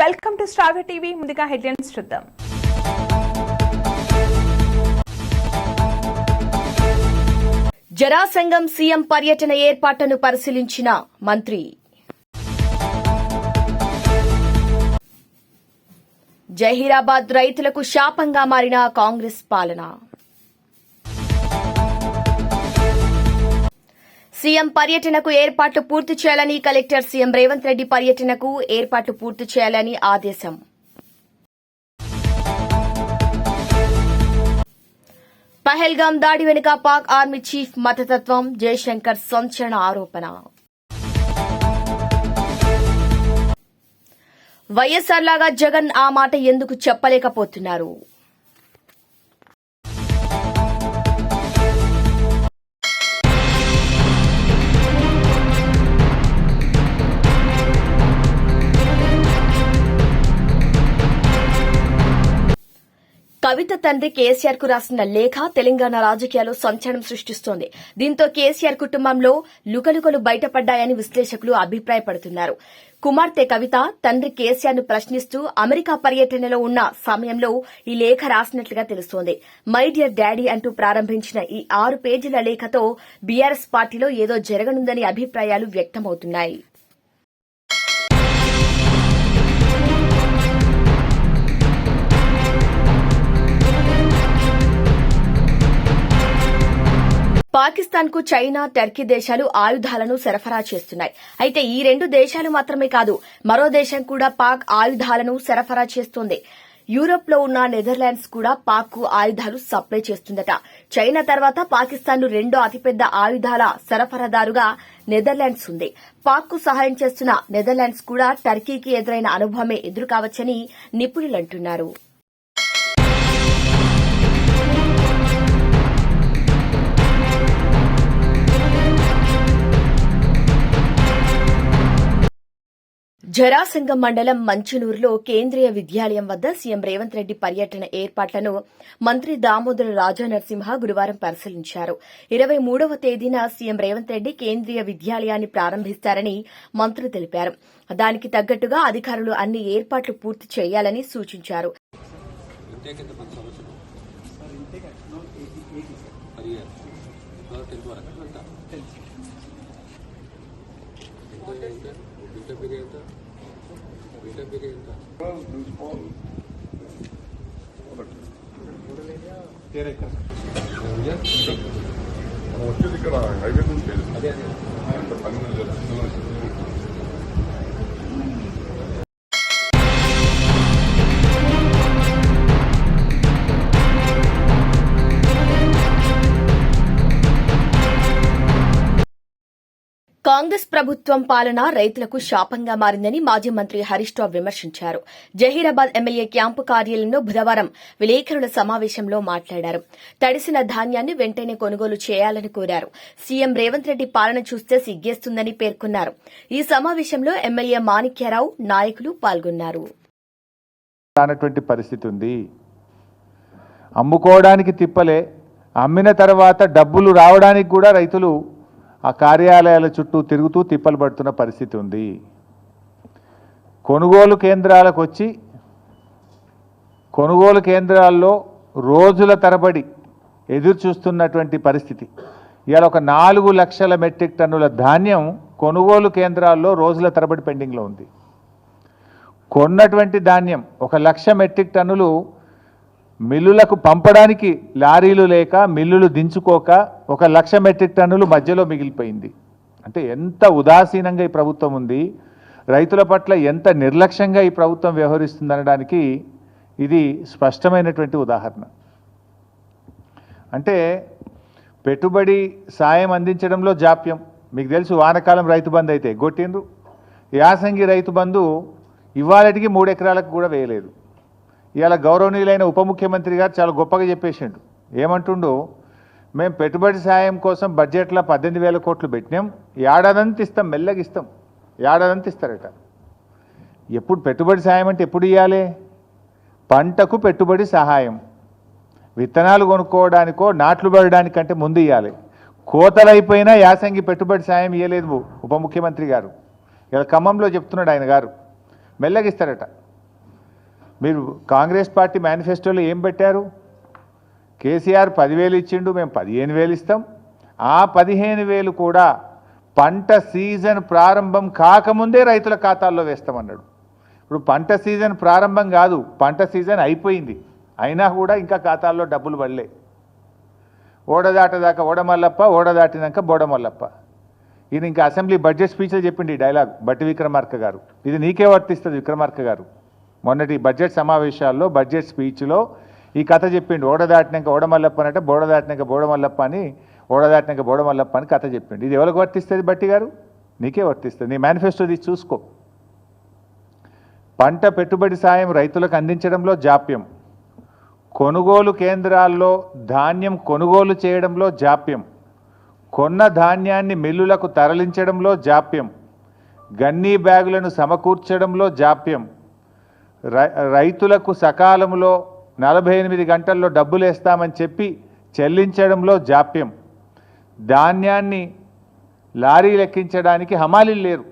Welcome to star TV. ముందుగా headlines చూద్దాం. Jharasangam CM పర్యటన ఏర్పాట్లను పరిశీలించిన మంత్రి. జహీరాబాద్ రైతులకు శాపంగా మారిన కాంగ్రెస్ పాలన. సీఎం పర్యటనకు ఏర్పాట్లు పూర్తి చేయాలని కలెక్టర్ సీఎం రేవంత్ రెడ్డి పర్యటనకు ఏర్పాట్లు పూర్తి చేయాలని ఆదేశం. పహల్గాం దాడి వెనుక పాక్ ఆర్మీ చీఫ్ మతతత్వం, జయశంకర్ సంచలన ఆరోపణ. వైఎస్ఆర్ లాగా జగన్ ఆ మాట ఎందుకు చెప్పలేకపోతున్నారు? కవిత తండ్రి కేసీఆర్ కు రాసిన లేఖ తెలంగాణ రాజకీయాల్లో సంచలనం సృష్టిస్తోంది. దీంతో కేసీఆర్ కుటుంబంలో లుకలుకలు బయటపడ్డాయని విశ్లేషకులు అభిప్రాయపడుతున్నారు. కుమార్తె కవిత తండ్రి కేసీఆర్ ను ప్రశ్నిస్తూ అమెరికా పర్యటనలో ఉన్న సమయంలో ఈ లేఖ రాసినట్లుగా తెలుస్తోంది. మై డియర్ డాడీ అంటూ ప్రారంభించిన ఈ 6 పేజీల లేఖతో బీఆర్ఎస్ పార్టీలో ఏదో జరగనుందని అభిప్రాయాలు వ్యక్తమవుతున్నాయి. పాకిస్తాన్ కు చైనా, టర్కీ దేశాలు ఆయుధాలను సరఫరా చేస్తున్నాయి. అయితే ఈ 2 దేశాలు మాత్రమే కాదు, మరో దేశం కూడా పాక్ ఆయుధాలను సరఫరా చేస్తోంది. యూరోప్ లో ఉన్న నెదర్లాండ్స్ కూడా పాక్ కు ఆయుధాలు సప్లై చేస్తుందట. చైనా తర్వాత పాకిస్తాన్ ను రెండో అతిపెద్ద ఆయుధాల సరఫరాదారుగా నెదర్లాండ్స్ ఉంది. పాక్ కు సహాయం చేస్తున్న నెదర్లాండ్స్ కూడా టర్కీకి ఎదురైన అనుభవమే ఎదురుకావచ్చని నిపుణులంటున్నారు. జరాసంగం మండలం మంచునూరులో కేంద్రీయ విద్యాలయం వద్ద సీఎం రేవంత్ రెడ్డి పర్యటన ఏర్పాట్లను మంత్రి దామోదర రాజనరసింహ గురువారం పరిశీలించారు. 23వ తేదీన సీఎం రేవంత్ రెడ్డి కేంద్రీయ విద్యాలయాన్ని ప్రారంభిస్తారని మంత్రి తెలిపారు. దానికి తగ్గట్టుగా అధికారులు అన్ని ఏర్పాట్లు పూర్తి చేయాలని సూచించారు. వచ్చేది ఇక్కడ హైవే నుంచి అదే 12 జరుగుతుంది. కాంగ్రెస్ ప్రభుత్వం పాలన రైతులకు శాపంగా మారిందని మాజీ మంత్రి హరీష్ రావు విమర్శించారు. జహీరాబాద్ ఎమ్మెల్యే క్యాంపు కార్యాలయంలో బుధవారం విలేకరుల సమావేశంలో మాట్లాడారు. తడిసిన ధాన్యాన్ని వెంటనే కొనుగోలు చేయాలని కోరారు. సీఎం రేవంత్ రెడ్డి పాలన చూస్తే సిగ్గేస్తుందని పేర్కొన్నారు. ఈ సమావేశంలో ఎమ్మెల్యే మాణిక్యారావు, నాయకులు పాల్గొన్నారు. పరిస్థితి ఉంది, అమ్ముకోవడానికి తిప్పలే, అమ్మిన తర్వాత డబ్బులు రావడానికి కూడా రైతులు ఆ కార్యాలయాల చుట్టూ తిరుగుతూ తిప్పలు పడుతున్న పరిస్థితి ఉంది. కొనుగోలు కేంద్రాలకు వచ్చి కొనుగోలు కేంద్రాల్లో రోజుల తరబడి ఎదురు చూస్తున్నటువంటి పరిస్థితి. ఇవాళ ఒక 4 లక్షల మెట్రిక్ టన్నుల ధాన్యం కొనుగోలు కేంద్రాల్లో రోజుల తరబడి పెండింగ్లో ఉంది. కొన్నటువంటి ధాన్యం 1 లక్ష మెట్రిక్ టన్నులు మిల్లులకు పంపడానికి లారీలు లేక, మిల్లులు దించుకోక 1 లక్ష మెట్రిక్ టన్నులు మధ్యలో మిగిలిపోయింది. అంటే ఎంత ఉదాసీనంగా ఈ ప్రభుత్వం ఉంది, రైతుల పట్ల ఎంత నిర్లక్ష్యంగా ఈ ప్రభుత్వం వ్యవహరిస్తుందనడానికి ఇది స్పష్టమైనటువంటి ఉదాహరణ. అంటే పెట్టుబడి సాయం అందించడంలో జాప్యం. మీకు తెలుసు, వానకాలం రైతు బంధు అయితే గొట్టిండ్రు, యాసంగి రైతు బంధు ఇవాళటికి 3 ఎకరాలకు కూడా వేయలేదు. ఇవాళ గౌరవనీయులైన ఉప ముఖ్యమంత్రి గారు చాలా గొప్పగా చెప్పేసిండు. ఏమంటుండు, మేము పెట్టుబడి సాయం కోసం బడ్జెట్లో 18,000 కోట్లు పెట్టినాం, ఏడాదంతా ఇస్తాం, మెల్లగా ఇస్తాం, ఏడాదంతా ఇస్తారట. ఎప్పుడు పెట్టుబడి సాయం అంటే ఎప్పుడు ఇవ్వాలి? పంటకు పెట్టుబడి సహాయం, విత్తనాలు కొనుక్కోవడానికో నాట్లు పడడానికంటే ముందు ఇవ్వాలి. కోతలైపోయినా యాసంగి పెట్టుబడి సాయం ఇవ్వలేదు ఉప ముఖ్యమంత్రి గారు. ఇలా ఖమ్మంలో చెప్తున్నాడు ఆయన గారు, మెల్లగిస్తారట. మీరు కాంగ్రెస్ పార్టీ మేనిఫెస్టోలో ఏం పెట్టారు? కేసీఆర్ 10,000 ఇచ్చిండు, మేము 15,000 ఇస్తాం. ఆ 15,000 కూడా పంట సీజన్ ప్రారంభం కాకముందే రైతుల ఖాతాల్లో వేస్తామన్నాడు. ఇప్పుడు పంట సీజన్ ప్రారంభం కాదు, పంట సీజన్ అయిపోయింది, అయినా కూడా ఇంకా ఖాతాల్లో డబ్బులు పడలే. ఓడదాటదాకా ఓడమల్లప్ప, ఓడదాటినాక బోడమల్లప్ప. ఈయన ఇంకా అసెంబ్లీ బడ్జెట్ స్పీచ్లో చెప్పింది ఈ డైలాగ్ బట్టి విక్రమార్క గారు. ఇది నీకే వర్తిస్తుంది విక్రమార్క గారు. మొన్నటి బడ్జెట్ సమావేశాల్లో బడ్జెట్ స్పీచ్లో ఈ కథ చెప్పిండు. ఓడదాటినాక ఓడమల్లప్ప అంటే బోడదాటినాక బోడమల్లప్ప అని, ఓడదాటినాక బోడమల్లప్ప అని కథ చెప్పిండు. ఇది ఎవరికి వర్తిస్తుంది బట్టి గారు? నీకే వర్తిస్తుంది. నీ మేనిఫెస్టో తీసి చూసుకో. పంట పెట్టుబడి సాయం రైతులకు అందించడంలో జాప్యం, కొనుగోలు కేంద్రాల్లో ధాన్యం కొనుగోలు చేయడంలో జాప్యం, కొన్న ధాన్యాన్ని మిల్లులకు తరలించడంలో జాప్యం, గన్నీ బ్యాగులను సమకూర్చడంలో జాప్యం, రైతులకు సకాలంలో 48 గంటల్లో డబ్బులు వేస్తామని చెప్పి చెల్లించడంలో జాప్యం, ధాన్యాన్ని లారీలు ఎక్కించడానికి హమాలీలు లేరు,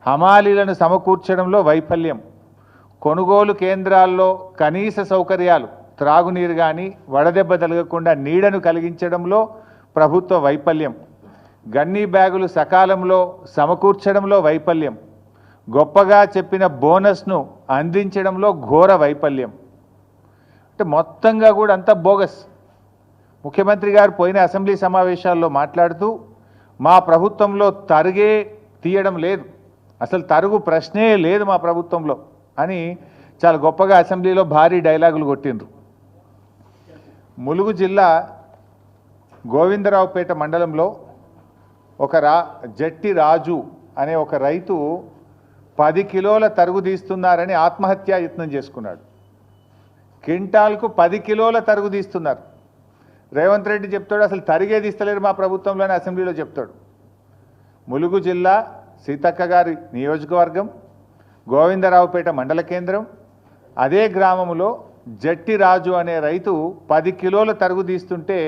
హమాలీలను సమకూర్చడంలో వైఫల్యం, కొనుగోలు కేంద్రాల్లో కనీస సౌకర్యాలు త్రాగునీరు కానీ వడదెబ్బ తగలకుండా నీడను కలిగించడంలో ప్రభుత్వ వైఫల్యం, గన్నీ బ్యాగులు సకాలంలో సమకూర్చడంలో వైఫల్యం, గొప్పగా చెప్పిన బోనస్ను అందించడంలో ఘోర వైఫల్యం. అంటే మొత్తంగా కూడా అంతా బోగస్. ముఖ్యమంత్రి గారు పోయిన అసెంబ్లీ సమావేశాల్లో మాట్లాడుతూ మా ప్రభుత్వంలో తరుగే తీయడం లేదు, అసలు తరుగు ప్రశ్నే లేదు మా ప్రభుత్వంలో అని చాలా గొప్పగా అసెంబ్లీలో భారీ డైలాగులు కొట్టిండ్రు. ములుగు జిల్లా గోవిందరావుపేట మండలంలో ఒక జట్టి రాజు అనే ఒక రైతు 10 కిలోల తరుగు తీస్తున్నారని ఆత్మహత్యా యత్నం చేసుకున్నాడు. క్వింటాల్కు 10 కిలోల తరుగు తీస్తున్నారు. రేవంత్ రెడ్డి చెప్తాడు అసలు తరిగే తీస్తలేరు మా ప్రభుత్వంలోనే అసెంబ్లీలో చెప్తాడు. ములుగు జిల్లా సీతక్క గారి నియోజకవర్గం గోవిందరావుపేట మండల కేంద్రం, అదే గ్రామంలో జట్టి రాజు అనే రైతు 10 కిలోల తరుగు తీస్తుంటే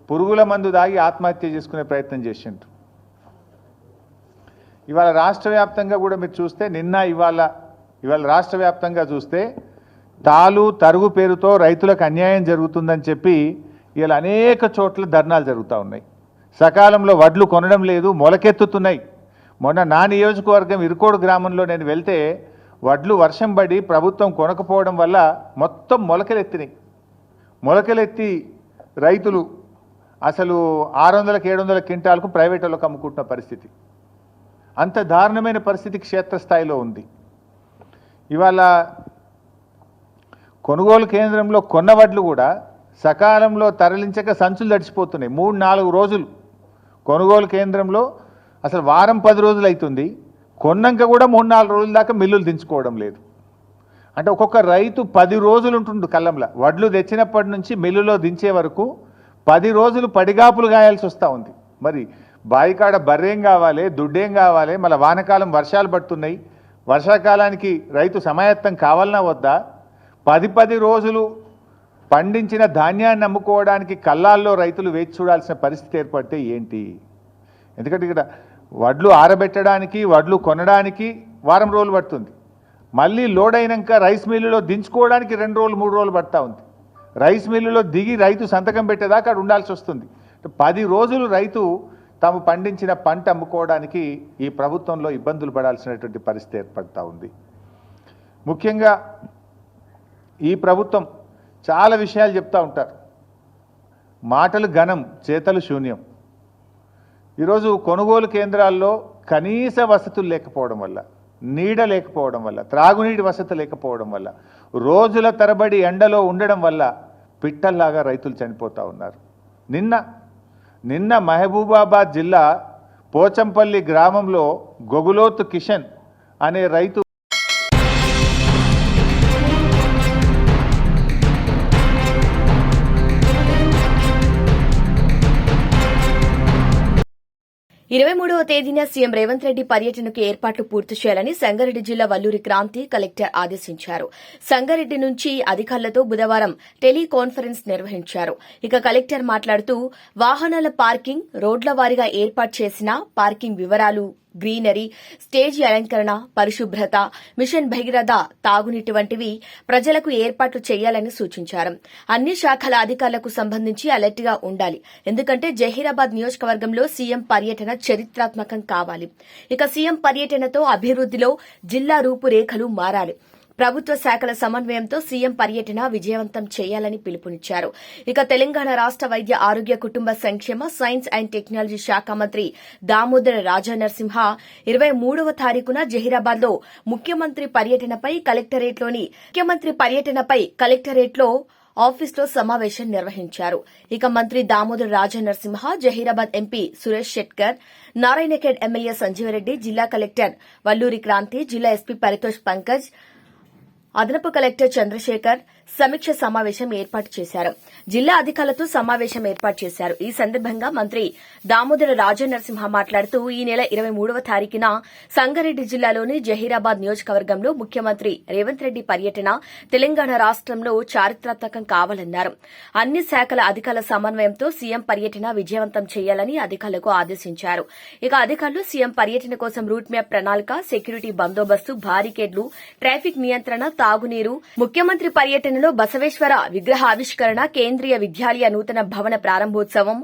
పురుగుల మందు దాగి ఆత్మహత్య చేసుకునే ప్రయత్నం చేసిండ్రు. ఇవాళ రాష్ట్ర వ్యాప్తంగా కూడా మీరు చూస్తే ఇవాళ రాష్ట్ర వ్యాప్తంగా చూస్తే తరుగు పేరుతో రైతులకు అన్యాయం జరుగుతుందని చెప్పి ఇవాళ అనేక చోట్ల ధర్నాలు జరుగుతూ ఉన్నాయి. సకాలంలో వడ్లు కొనడం లేదు, మొలకెత్తుతున్నాయి. మొన్న నా నియోజకవర్గం ఇరుకోడు గ్రామంలో నేను వెళ్తే వడ్లు వర్షం పడి ప్రభుత్వం కొనకపోవడం వల్ల మొత్తం మొలకలెత్తినాయి. మొలకలెత్తి రైతులు అసలు 600-700 క్వింటాలకు ప్రైవేట్ వాళ్ళకు అమ్ముకుంటున్న పరిస్థితి. అంత దారుణమైన పరిస్థితి క్షేత్రస్థాయిలో ఉంది. ఇవాళ కొనుగోలు కేంద్రంలో కొన్న వడ్లు కూడా సకాలంలో తరలించక సంచులు తడిచిపోతున్నాయి. 3-4 రోజులు కొనుగోలు కేంద్రంలో అసలు వారం 10 రోజులు అవుతుంది, కొన్నాక కూడా 3-4 రోజుల దాకా మిల్లులు దించుకోవడం లేదు. అంటే ఒక్కొక్క రైతు 10 రోజులు ఉంటుండు కళ్ళంలో. వడ్లు తెచ్చినప్పటి నుంచి మిల్లులో దించే వరకు 10 రోజులు పడిగాపులు గాయాల్సి వస్తూ ఉంది. మరి బాయికాడ బర్రేం కావాలి, దుడ్డేం కావాలి, మళ్ళీ వానకాలం వర్షాలు పడుతున్నాయి, వర్షాకాలానికి రైతు సమాయత్తం కావాలన్నా వద్దా? 10 రోజులు పండించిన ధాన్యాన్ని అమ్ముకోవడానికి కళ్ళాల్లో రైతులు వేచి చూడాల్సిన పరిస్థితి ఏర్పడితే ఏంటి? ఎందుకంటే ఇక్కడ వడ్లు ఆరబెట్టడానికి, వడ్లు కొనడానికి వారం రోజులు పడుతుంది, మళ్ళీ లోడ్ అయినాక రైస్ మిల్లులో దించుకోవడానికి 2 రోజులు 3 రోజులు పడుతూ ఉంది. రైస్ మిల్లులో దిగి రైతు సంతకం పెట్టేదాకా అక్కడ ఉండాల్సి వస్తుంది. 10 రోజులు రైతు తాము పండించిన పంట అమ్ముకోవడానికి ఈ ప్రభుత్వంలో ఇబ్బందులు పడాల్సినటువంటి పరిస్థితి ఏర్పడుతూ ఉంది. ముఖ్యంగా ఈ ప్రభుత్వం చాలా విషయాలు చెప్తూ ఉంటారు. మాటలు ఘనం, చేతలు శూన్యం. ఈరోజు కొనుగోలు కేంద్రాల్లో కనీస వసతులు లేకపోవడం వల్ల, నీడ లేకపోవడం వల్ల, త్రాగునీటి వసతి లేకపోవడం వల్ల, రోజుల తరబడి ఎండలో ఉండడం వల్ల పిట్టల్లాగా రైతులు చనిపోతూ ఉన్నారు. నిన్న మహబూబాబాద్ జిల్లా పోచంపల్లి గ్రామంలో గొగులోతు కిషన్ అనే రైతు ఇరవై 23వ తేదీన సీఎం రేవంత్ రెడ్డి పర్యటనకు ఏర్పాట్లు పూర్తి చేయాలని సంగారెడ్డి జిల్లా వల్లూరి క్రాంతి కలెక్టర్ ఆదేశించారు. సంగారెడ్డి నుంచి అధికారులతో బుధవారం టెలికాన్ఫరెన్స్ నిర్వహించారు. ఇక కలెక్టర్ మాట్లాడుతూ వాహనాల పార్కింగ్, రోడ్ల వారీగా ఏర్పాటు చేసిన పార్కింగ్ వివరాలు గ్రీనరీ, స్టేజి అలంకరణ, పరిశుభ్రత, మిషన్ భగీరథ, తాగునీటి వంటివి ప్రజలకు ఏర్పాట్లు చేయాలని సూచించారు. అన్ని శాఖల అధికారులకు సంబంధించి అలర్ట్ గా ఉండాలి. ఎందుకంటే జహీరాబాద్ నియోజకవర్గంలో సీఎం పర్యటన చరిత్రాత్మకం కావాలి. ఇక సీఎం పర్యటనతో అభివృద్దిలో జిల్లా రూపురేఖలు మారాలి. ప్రభుత్వ శాఖల సమన్వయంతో సీఎం పర్యటన విజయవంతం చేయాలని పిలుపునిచ్చారు. ఇక తెలంగాణ రాష్ట వైద్య ఆరోగ్య కుటుంబ సంక్షేమ సైన్స్ అండ్ టెక్నాలజీ శాఖ మంత్రి దామోదర రాజనరసింహ 23వ తారీఖున జహీరాబాద్ లో ముఖ్యమంత్రి పర్యటనపై కలెక్టరేట్లో ఆఫీసులో సమావేశం నిర్వహించారు. ఇక మంత్రి దామోదర రాజనరసింహ, జహీరాబాద్ ఎంపీ సురేష్ షెట్కర్, నారాయణఖేడ్ ఎమ్మెల్యే సంజీవరెడ్డి, జిల్లా కలెక్టర్ వల్లూరి క్రాంతి, జిల్లా ఎస్పీ పరితోష్ పంకజ్, అదనపు కలెక్టర్ చంద్రశేఖర్ సమీక్ష సమావేశం ఏర్పాటు చేశారు. జిల్లా అధికారులతో సమావేశం ఏర్పాటు చేశారు. ఈ సందర్భంగా మంత్రి దామోదర రాజనరసింహ మాట్లాడుతూ ఈ నెల 23వ తారీఖున సంగారెడ్డి జిల్లాలోని జహీరాబాద్ నియోజకవర్గంలో ముఖ్యమంత్రి రేవంత్ రెడ్డి పర్యటన తెలంగాణ రాష్టంలో చారిత్రాత్మకం కావాలన్నారు. అన్ని శాఖల అధికారుల సమన్వయంతో సీఎం పర్యటన విజయవంతం చేయాలని అధికారులకు ఆదేశించారు. ఇక అధికారులు సీఎం పర్యటన కోసం రూట్ మ్యాప్ ప్రణాళిక, సెక్యూరిటీ బందోబస్తు, బారికేడ్లు, ట్రాఫిక్ నియంత్రణ, తాగునీరు, ముఖ్యమంత్రి పర్యటనలో బసవేశ్వర విగ్రహ ఆవిష్కరణ, కేంద్రీయ విద్యాలయ నూతన భవన ప్రారంభోత్సవం,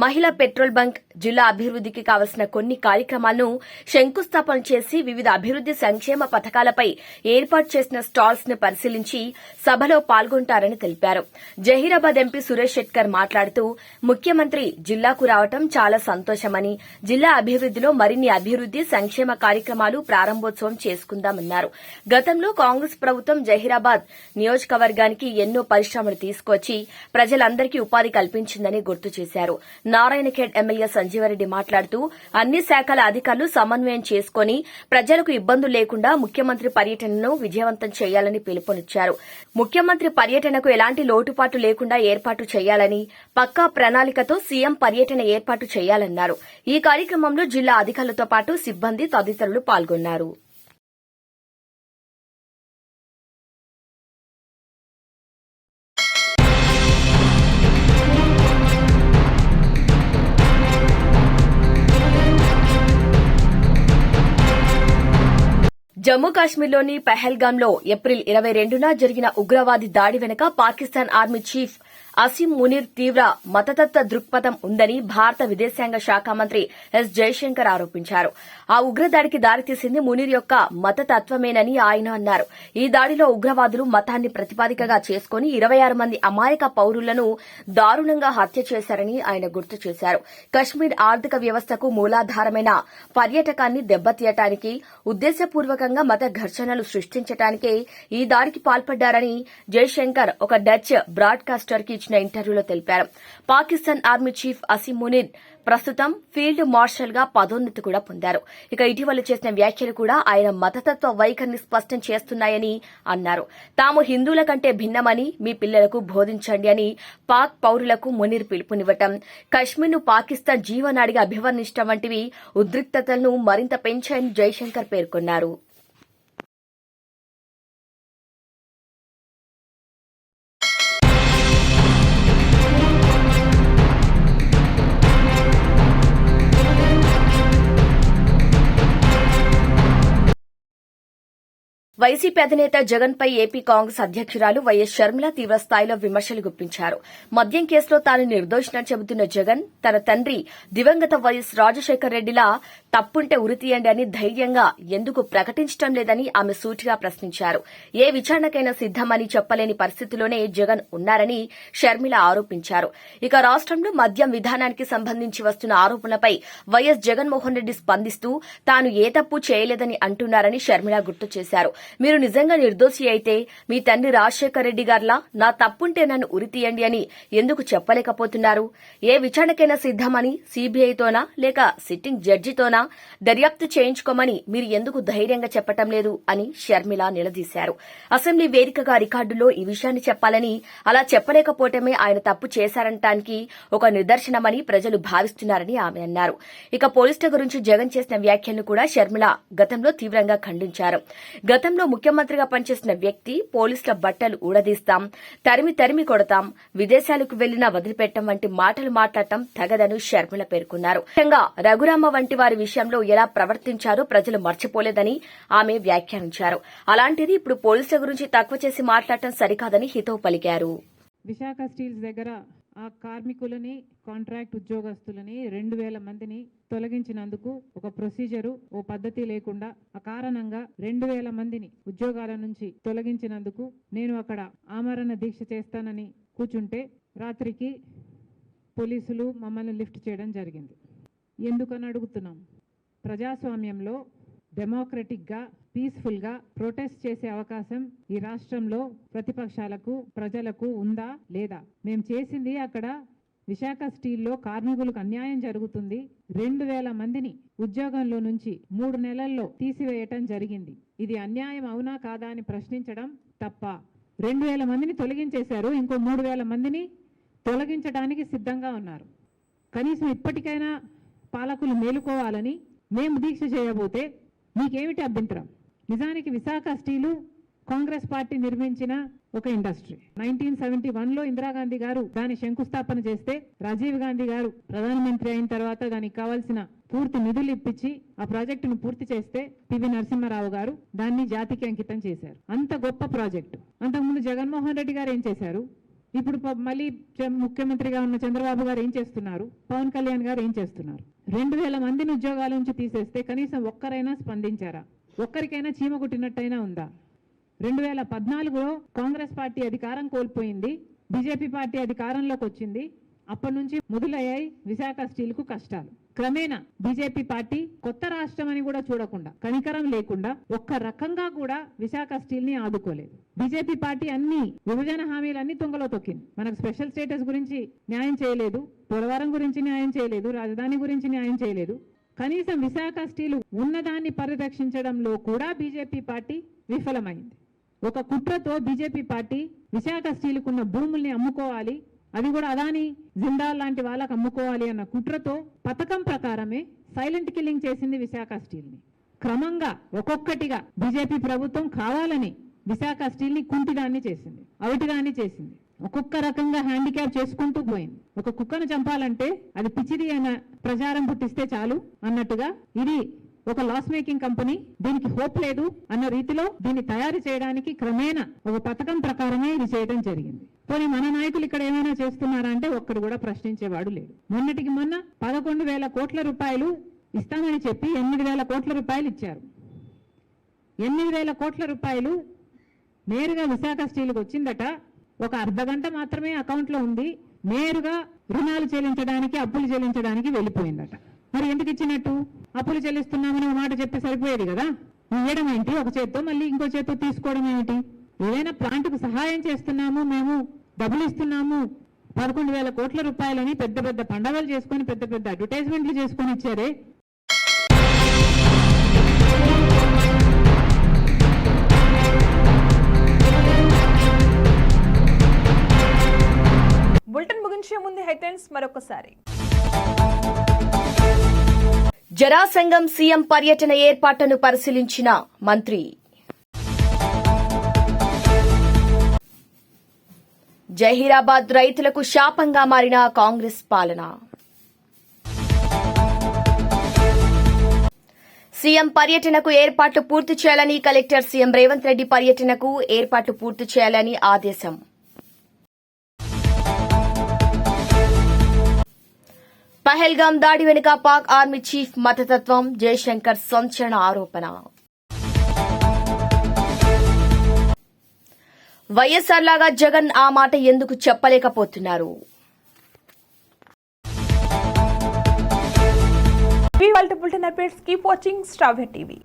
మహిళా పెట్రోల్ బంక్, జిల్లా అభివృద్దికి కావలసిన కొన్ని కార్యక్రమాలను శంకుస్థాపన చేసి వివిధ అభివృద్ది సంక్షేమ పథకాలపై ఏర్పాటు చేసిన స్టాల్స్ ను పరిశీలించి సభలో పాల్గొంటారని తెలిపారు. జహీరాబాద్ ఎంపీ సురేష్ షెట్కర్ మాట్లాడుతూ ముఖ్యమంత్రి జిల్లాకు రావడం చాలా సంతోషమని, జిల్లా అభివృద్దిలో మరిన్ని అభివృద్ది సంక్షేమ కార్యక్రమాలు ప్రారంభోత్సవం చేసుకుందామన్నారు. గతంలో కాంగ్రెస్ ప్రభుత్వం జహీరాబాద్ నియోజకవర్గానికి ఎన్నో పరిశ్రమలు తీసుకొచ్చి ప్రజలందరికీ ఉపాధి కల్పించిందని గుర్తు చేశారు. నారాయణఖేడ్ ఎమ్మెల్యే సంజీవరెడ్డి మాట్లాడుతూ అన్ని శాఖల అధికారులు సమన్వయం చేసుకుని ప్రజలకు ఇబ్బందులు లేకుండా ముఖ్యమంత్రి పర్యటనను విజయవంతం చేయాలని పిలుపునిచ్చారు. ముఖ్యమంత్రి పర్యటనకు ఎలాంటి లోటుపాటు లేకుండా ఏర్పాటు చేయాలని, పక్కా ప్రణాళికతో సీఎం పర్యటన ఏర్పాటు చేయాలన్నారు. ఈ కార్యక్రమంలో జిల్లా అధికారులతో పాటు సిబ్బంది తదితరులు పాల్గొన్నారు. జమ్మూ కాశ్మీర్లోని పహల్గాంలో ఏప్రిల్ 22న జరిగిన ఉగ్రవాది దాడి వెనుక పాకిస్తాన్ ఆర్మీ చీఫ్ అసీం మునీర్ తీవ్ర మతతత్వ దృక్పథం ఉందని భారత విదేశాంగ శాఖ మంత్రి ఎస్ జైశంకర్ ఆరోపించారు. ఆ ఉగ్రదాడికి దారితీసింది మునీర్ యొక్క మతతత్వమేనని ఆయన అన్నారు. ఈ దాడిలో ఉగ్రవాదులు మతాన్ని ప్రతిపాదికగా చేసుకుని 26 మంది అమాయక పౌరులను దారుణంగా హత్య చేశారని ఆయన గుర్తు చేశారు. కశ్మీర్ ఆర్థిక వ్యవస్థకు మూలాధారమైన పర్యాటకాన్ని దెబ్బతీయటానికి, ఉద్దేశపూర్వకంగా మత ఘర్షణలు సృష్టించడానికే ఈ దాడికి పాల్పడ్డారని జైశంకర్ ఒక డచ్ బ్రాడ్కాస్టర్ కి ఇచ్చిన ఇంటర్వ్యూలో తెలిపారు. పాకిస్తాన్ ఆర్మీ చీఫ్ అసీం మునీర్ ప్రస్తుతం ఫీల్డ్ మార్షల్ గా పదోన్నతి కూడా పొందారు. ఇక ఇటీవల చేసిన వ్యాఖ్యలు కూడా ఆయన మతతత్వ వైఖరిని స్పష్టం చేస్తున్నాయని అన్నారు. తాము హిందువుల కంటే భిన్నమని మీ పిల్లలకు బోధించండి అని పాక్ పౌరులకు మునీర్ పిలుపునివ్వటం, కశ్మీర్ను పాకిస్తాన్ జీవనాడిగా అభివర్ణించడం వంటివి ఉద్రిక్తతలను మరింత పెంచాయని జైశంకర్ పేర్కొన్నారు. వైసీపీ అధినేత జగన్ పై ఏపీ కాంగ్రెస్ అధ్యకురాలు వైఎస్ షర్మిల తీవ్రస్థాయిలో విమర్శలు గుప్పించారు. మద్యం కేసులో తాను నిర్దోషినని చెబుతున్న జగన్ తన తండ్రి దివంగత వైఎస్ రాజశేఖర్ రెడ్డిలా తప్పుంటే ఉరితీయండి అని ధైర్యంగా ఎందుకు ప్రకటించడం లేదని ఆమె సూటిగా ప్రశ్నించారు. ఏ విచారణకైనా సిద్దమని చెప్పలేని పరిస్థితిలోనే జగన్ ఉన్నారని షర్మిల ఆరోపించారు. ఇక రాష్టంలో మద్యం విధానానికి సంబంధించి వస్తున్న ఆరోపణలపై వైఎస్ జగన్మోహన్ రెడ్డి స్పందిస్తూ తాను ఏ తప్పు చేయలేదని అంటున్నారని షర్మిల గుర్తు చేశారు. మీరు నిజంగా నిర్దోషి అయితే మీ తండ్రి రాజశేఖర్ రెడ్డి గారిలా నా తప్పుంటే నన్ను ఉరితీయండి అని ఎందుకు చెప్పలేకపోతున్నారు? ఏ విచారణకైనా సిద్దమని సీబీఐతోనా లేక సిట్టింగ్ జడ్జితోనా దర్యాప్తు చేయించుకోమని మీరు ఎందుకు ధైర్యంగా చెప్పటం లేదు అని షర్మిల నిలదీశారు. అసెంబ్లీ వేదికగా రికార్డులో ఈ విషయాన్ని చెప్పాలని, అలా చెప్పలేకపోవటమే ఆయన తప్పు చేశారనటానికి ఒక నిదర్శనమని ప్రజలు భావిస్తున్నారని ఆమె అన్నారు. ఇక పోలీసుల గురించి జగన్ చేసిన వ్యాఖ్యలను కూడా షర్మిల గతంలో తీవ్రంగా ఖండించారు. గతంలో రాష్ట్రంలో ముఖ్యమంత్రిగా పనిచేసిన వ్యక్తి పోలీసుల బట్టలు ఊడదీస్తాం, తరిమి కొడతాం, విదేశాలకు వెళ్లినా వదిలిపెట్టం వంటి మాటలు మాట్లాడటం తగదని షర్మిల పేర్కొన్నారు. ముఖ్యంగా రఘురామ వంటి వారి విషయంలో ఎలా ప్రవర్తించారో ప్రజలు మర్చిపోలేదని ఆమె వ్యాఖ్యానించారు. అలాంటిది ఇప్పుడు పోలీసుల గురించి తక్కువ చేసి మాట్లాడటం సరికాదని హితవు పలికారు. విశాఖ స్టీల్స్ దగ్గర ఆ కార్మికులని, కాంట్రాక్ట్ ఉద్యోగస్తులని 2000 మందిని తొలగించినందుకు ఒక ప్రొసీజరు, ఓ పద్ధతి లేకుండా అకారణంగా 2000 మందిని ఉద్యోగాల నుంచి తొలగించినందుకు నేను అక్కడ ఆమరణ దీక్ష చేస్తానని కూర్చుంటే రాత్రికి పోలీసులు మమ్మల్ని లిఫ్ట్ చేయడం జరిగింది. ఎందుకని అడుగుతున్నాం? ప్రజాస్వామ్యంలో డెమోక్రటిక్గా, పీస్ఫుల్గా ప్రొటెస్ట్ చేసే అవకాశం ఈ రాష్ట్రంలో ప్రతిపక్షాలకు, ప్రజలకు ఉందా లేదా? మేము చేసింది అక్కడ విశాఖ స్టీల్లో కార్మికులకు అన్యాయం జరుగుతుంది. 2000 మందిని ఉద్యోగంలో నుంచి 3 నెలల్లో తీసివేయటం జరిగింది. ఇది అన్యాయం అవునా కాదా అని ప్రశ్నించడం తప్ప. 2000 మందిని తొలగించేశారు, ఇంకో 3000 మందిని తొలగించడానికి సిద్ధంగా ఉన్నారు. కనీసం ఇప్పటికైనా పాలకులు మేలుకోవాలని మేము దీక్ష చేయబోతే మీకేమిటి అభ్యంతరం? నిజానికి విశాఖ స్టీలు కాంగ్రెస్ పార్టీ నిర్మించిన ఒక ఇండస్ట్రీ. 1971లో ఇందిరాగాంధీ గారు దాని శంకుస్థాపన చేస్తే, రాజీవ్ గాంధీ గారు ప్రధానమంత్రి అయిన తర్వాత దానికి కావాల్సిన పూర్తి నిధులు ఇప్పించి ఆ ప్రాజెక్టును పూర్తి చేస్తే పివి నరసింహారావు గారు దాన్ని జాతికి అంకితం చేశారు. అంత గొప్ప ప్రాజెక్టు. అంతకుముందు జగన్మోహన్ రెడ్డి గారు ఏం చేశారు? ఇప్పుడు మళ్ళీ ముఖ్యమంత్రిగా ఉన్న చంద్రబాబు గారు ఏం చేస్తున్నారు? పవన్ కళ్యాణ్ గారు ఏం చేస్తున్నారు? 2000 మందిని ఉద్యోగాల నుంచి తీసేస్తే కనీసం ఒక్కరైనా స్పందించారా? ఒక్కరికైనా చీమ కుట్టినట్టయినా ఉందా? 2014లో కాంగ్రెస్ పార్టీ అధికారం కోల్పోయింది, బీజేపీ పార్టీ అధికారంలోకి వచ్చింది. అప్పటి నుంచి మొదలయ్యాయి విశాఖ స్టీల్కు కష్టాలు. క్రమేణా బీజేపీ పార్టీ కొత్త రాష్ట్రం అని కూడా చూడకుండా, కనికరం లేకుండా ఒక్క రకంగా కూడా విశాఖ స్టీల్ ని ఆదుకోలేదు. బీజేపీ పార్టీ అన్ని విభజన హామీలన్నీ తుంగలో తొక్కింది. మనకు స్పెషల్ స్టేటస్ గురించి న్యాయం చేయలేదు, పోలవరం గురించి న్యాయం చేయలేదు, రాజధాని గురించి న్యాయం చేయలేదు. కనీసం విశాఖ స్టీల్ ఉన్నదాన్ని పరిరక్షించడంలో కూడా బీజేపీ పార్టీ విఫలమైంది. ఒక కుట్రతో బీజేపీ పార్టీ విశాఖ స్టీల్కున్న భూముల్ని అమ్ముకోవాలి, అది కూడా అదాని, జిందాల్ లాంటి వాళ్ళకు అమ్ముకోవాలి అన్న కుట్రతో పథకం ప్రకారమే సైలెంట్ కిల్లింగ్ చేసింది విశాఖ స్టీల్ని. క్రమంగా ఒక్కొక్కటిగా బీజేపీ ప్రభుత్వం కావాలని విశాఖ స్టీల్ని కుంటిదాన్ని చేసింది, అవిటిదాన్ని చేసింది. ఒక్కొక్క రకంగా హ్యాండిక్యాప్ చేసుకుంటూ పోయింది. ఒక కుక్కను చంపాలంటే అది పిచ్చిది అన్న ప్రచారం పుట్టిస్తే చాలు అన్నట్టుగా ఇది ఒక లాస్ మేకింగ్ కంపెనీ, దీనికి హోప్ లేదు అన్న రీతిలో దీన్ని తయారు చేయడానికి క్రమేణా ఒక పథకం ప్రకారమే ఇది చేయడం జరిగింది. పోనీ మన నాయకులు ఇక్కడ ఏమైనా చేస్తున్నారా అంటే ఒక్కడు కూడా ప్రశ్నించేవాడు లేడు. మొన్నటికి మొన్న 11,000 కోట్ల రూపాయలు ఇస్తామని చెప్పి 8,000 కోట్ల రూపాయలు ఇచ్చారు. 8,000 కోట్ల రూపాయలు నేరుగా విశాఖ స్టీల్కి వచ్చిందట. ఒక అర్ధగంట మాత్రమే అకౌంట్లో ఉంది, నేరుగా రుణాలు చెల్లించడానికి, అప్పులు చెల్లించడానికి వెళ్ళిపోయిందట. మరి ఎందుకు ఇచ్చినట్టు? అప్పులు చెల్లిస్తున్నామని ఒక మాట చెప్తే సరిపోయేది కదా. ఇవ్వడం ఏంటి? ఒక చేత్తో మళ్ళీ ఇంకో చేత్తో తీసుకోవడం ఏమిటి? ఏదైనా ప్లాంట్కు సహాయం చేస్తున్నాము, మేము డబ్బులు ఇస్తున్నాము, 11,000 కోట్ల రూపాయలని పెద్ద పెద్ద పండగలు చేసుకొని, పెద్ద పెద్ద అడ్వర్టైజ్మెంట్లు చేసుకొని ఇచ్చారే. బులెటిన్ ముగించే ముందు హెడ్లైన్స్ మరొకసారి. జరాసంగం సీఎం పర్యటన ఏర్పాట్లను పరిశీలించిన మంత్రి. జహీరాబాద్ రైతులకు శాపంగా మారిన కాంగ్రెస్ పాలన. సీఎం పర్యటనకు ఏర్పాట్లు పూర్తి చేయాలని కలెక్టర్ సీఎం రేవంత్ రెడ్డి పర్యటనకు ఏర్పాట్లు పూర్తి చేయాలని ఆదేశం. పహల్గాం దాడి వెనుక పాక్ ఆర్మీ చీఫ్ మతతత్వం, జయశంకర్ సంచలన ఆరోపణ. వైఎస్ఆర్ లాగా జగన్ ఆ మాట ఎందుకు చెప్పలేకపోతున్నారు? Bulletin updates keep watching Star TV.